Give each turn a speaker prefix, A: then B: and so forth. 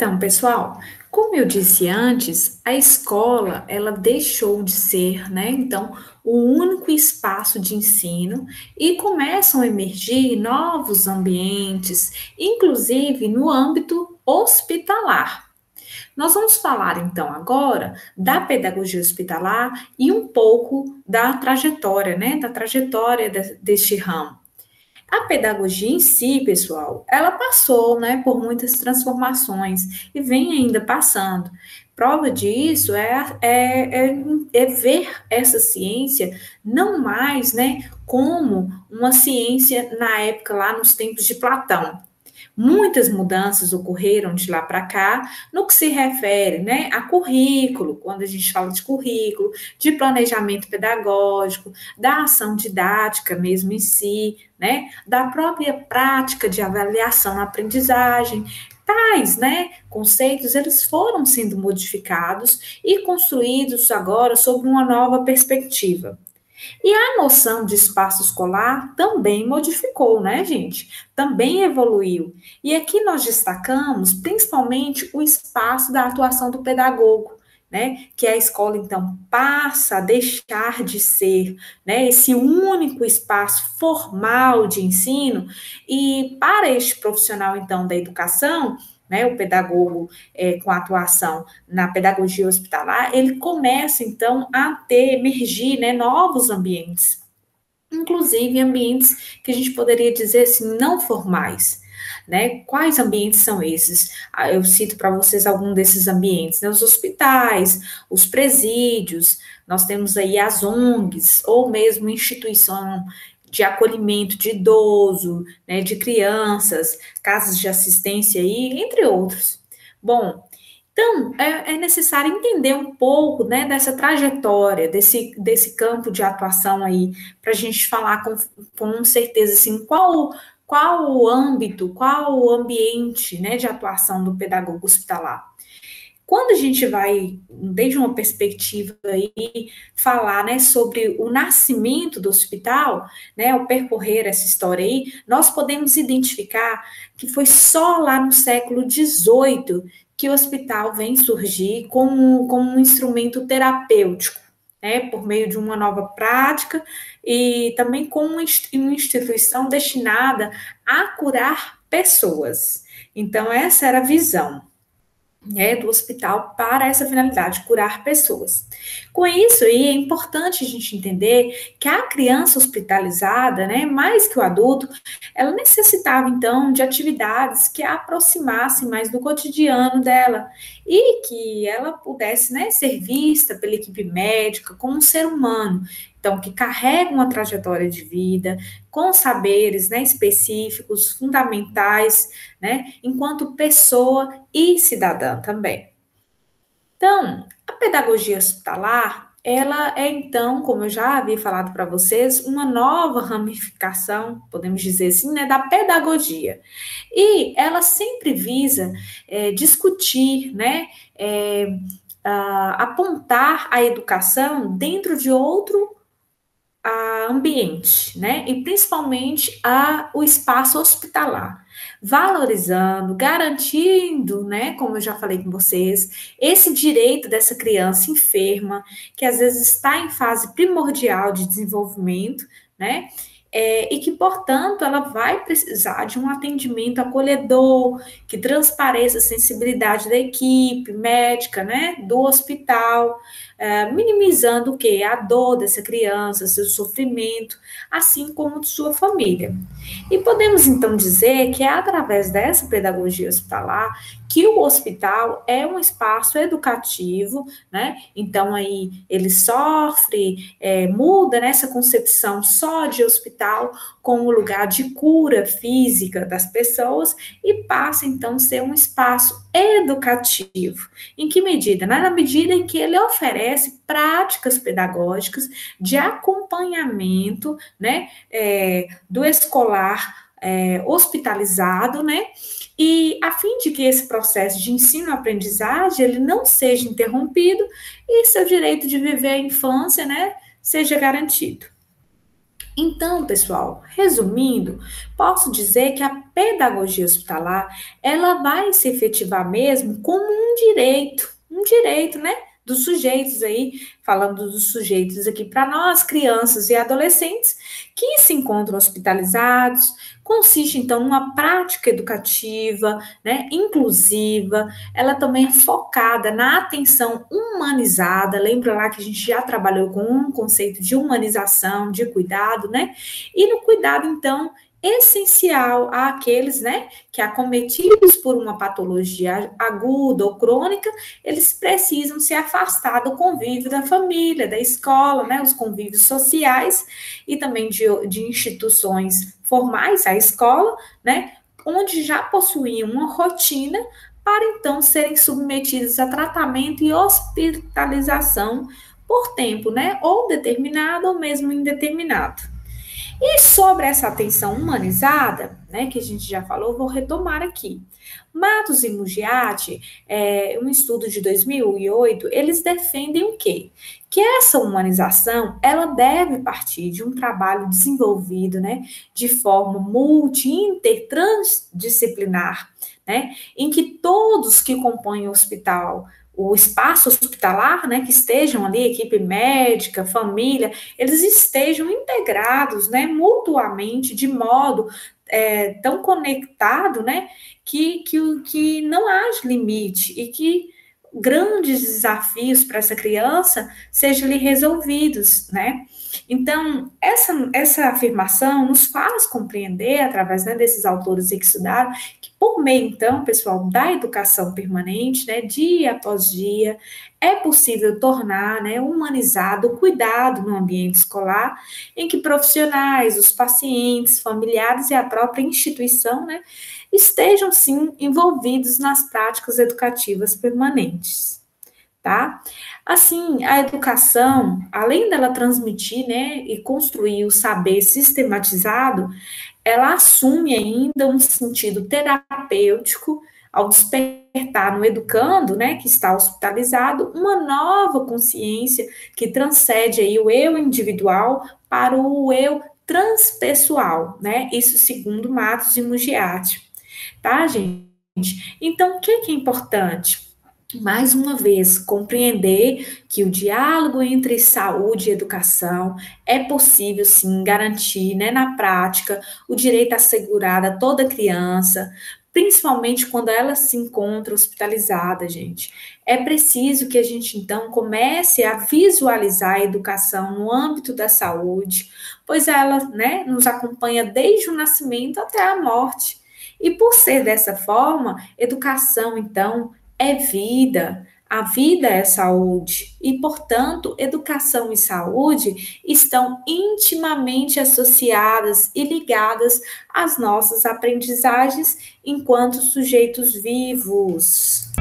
A: Então, pessoal, como eu disse antes, a escola, ela deixou de ser, né, então, o único espaço de ensino e começam a emergir novos ambientes, inclusive no âmbito hospitalar. Nós vamos falar então agora da pedagogia hospitalar e um pouco da trajetória, né, da trajetória deste ramo. A pedagogia em si, pessoal, ela passou, né, por muitas transformações e vem ainda passando. Prova disso é ver essa ciência não mais, né, como uma ciência na época lá nos tempos de Platão. Muitas mudanças ocorreram de lá para cá no que se refere, né, a currículo, quando a gente fala de currículo, de planejamento pedagógico, da ação didática mesmo em si, né, da própria prática de avaliação na aprendizagem. Tais, né, conceitos, eles foram sendo modificados e construídos agora sob uma nova perspectiva. E a noção de espaço escolar também modificou, né, gente? Também evoluiu. E aqui nós destacamos principalmente o espaço da atuação do pedagogo, né? Que a escola então passa a deixar de ser, né, esse único espaço formal de ensino e para este profissional então da educação, né, o pedagogo com atuação na pedagogia hospitalar, ele começa, então, a emergir, né, novos ambientes, inclusive ambientes que a gente poderia dizer assim, não formais. Né? Quais ambientes são esses? Eu cito para vocês algum desses ambientes, né? Os hospitais, os presídios, nós temos aí as ONGs, ou mesmo instituição de acolhimento de idoso, né, de crianças, casas de assistência aí, entre outros. Bom, então, é necessário entender um pouco, né, dessa trajetória, desse campo de atuação aí, para a gente falar com certeza, assim, qual o âmbito, qual o ambiente, né, de atuação do pedagogo hospitalar. Quando a gente vai, desde uma perspectiva aí, falar, né, sobre o nascimento do hospital, né, ao percorrer essa história aí, nós podemos identificar que foi só lá no século XVIII que o hospital vem surgir como um instrumento terapêutico, né, por meio de uma nova prática e também como uma instituição destinada a curar pessoas. Então, essa era a visão, né, do hospital para essa finalidade, curar pessoas. Com isso aí, é importante a gente entender que a criança hospitalizada, né, mais que o adulto, ela necessitava, então, de atividades que a aproximassem mais do cotidiano dela e que ela pudesse, né, ser vista pela equipe médica como um ser humano, então, que carrega uma trajetória de vida, com saberes, né, específicos, fundamentais, né, enquanto pessoa e cidadã também. Então, a pedagogia hospitalar, ela é então, como eu já havia falado para vocês, uma nova ramificação, podemos dizer assim, né, da pedagogia. E ela sempre visa discutir, né, apontar a educação dentro de outro ambiente, né? E principalmente o espaço hospitalar, valorizando, garantindo, né? Como eu já falei com vocês, esse direito dessa criança enferma, que às vezes está em fase primordial de desenvolvimento, né? E que, portanto, ela vai precisar de um atendimento acolhedor, que transpareça a sensibilidade da equipe médica, né, do hospital, minimizando o quê? A dor dessa criança, seu sofrimento, assim como de sua família. E podemos, então, dizer que é através dessa pedagogia hospitalar que o hospital é um espaço educativo, né? Então, aí, ele sofre, muda nessa concepção só de hospital como lugar de cura física das pessoas e passa, então, a ser um espaço educativo. Em que medida? Na medida em que ele oferece práticas pedagógicas de acompanhamento, né, do escolar hospitalizado, né, e a fim de que esse processo de ensino-aprendizagem ele não seja interrompido e seu direito de viver a infância, né, seja garantido. Então, pessoal, resumindo, posso dizer que a pedagogia hospitalar, ela vai se efetivar mesmo como um direito, né? Dos sujeitos aí, falando dos sujeitos aqui para nós, crianças e adolescentes que se encontram hospitalizados, consiste então numa prática educativa, né, inclusiva, ela também é focada na atenção humanizada, lembra lá que a gente já trabalhou com um conceito de humanização, de cuidado, né? E no cuidado, então, essencial àqueles, né, que acometidos por uma patologia aguda ou crônica, eles precisam se afastar do convívio da família, da escola, né, os convívios sociais e também de instituições formais, a escola, né, onde já possuíam uma rotina para então serem submetidos a tratamento e hospitalização por tempo, né, ou determinado ou mesmo indeterminado. E sobre essa atenção humanizada, né, que a gente já falou, vou retomar aqui. Matos e Mugiati, um estudo de 2008, eles defendem o quê? Que essa humanização, ela deve partir de um trabalho desenvolvido, né, de forma multi-intertransdisciplinar, né, em que todos que compõem o hospital, o espaço hospitalar, né, que estejam ali, equipe médica, família, eles estejam integrados, né, mutuamente, de modo tão conectado, né, que não haja limite e que grandes desafios para essa criança sejam lhe resolvidos, né? Então, essa afirmação nos faz compreender, através, né, desses autores que estudaram, que por meio, então, pessoal, da educação permanente, né, dia após dia, é possível tornar, né, humanizado o cuidado no ambiente escolar, em que profissionais, os pacientes, familiares e a própria instituição, né, estejam, sim, envolvidos nas práticas educativas permanentes, tá? Assim, a educação, além dela transmitir, né, e construir o saber sistematizado, ela assume ainda um sentido terapêutico ao despertar no educando, né, que está hospitalizado, uma nova consciência que transcende aí o eu individual para o eu transpessoal, né? Isso segundo Matos e Mugiati, tá, gente? Então, o que é importante? Mais uma vez, compreender que o diálogo entre saúde e educação é possível, sim, garantir, né, na prática, o direito assegurado a toda criança, principalmente quando ela se encontra hospitalizada, gente. É preciso que a gente, então, comece a visualizar a educação no âmbito da saúde, pois ela, né, nos acompanha desde o nascimento até a morte. E por ser dessa forma, educação, então, é vida, a vida é saúde, e, portanto, educação e saúde estão intimamente associadas e ligadas às nossas aprendizagens enquanto sujeitos vivos.